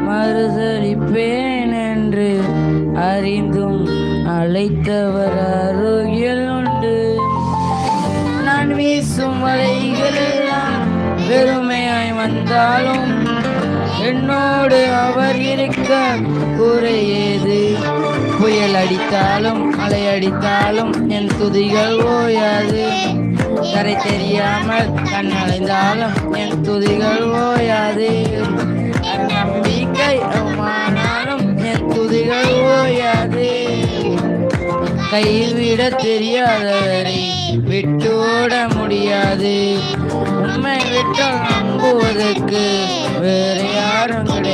மறுதளிப்பேன் என்று அறிந்தும் அழைத்தவர் அருகில் உண்டு. நான் வீசும் வலைகள் எல்லாம் வெறுமையாய் வந்தாலும் என்னோடு அவர் இருக்க குறையேது. புயல் அடித்தாலும் அலை அடித்தாலும் என் துதிகள் ஓயாது. கரை தெரியாமல் கண் அலைந்தாலும் என் துதிகள் ஓயாது. நம்பிக்கை அவமானாலும் என் துதிகள் ஓயாது. கைவிட தெரியாதவரை விட்டு ஓட முடியாது. உண்மை விட்டு நம்புவதற்கு வேறு யாரும் கிடையாது.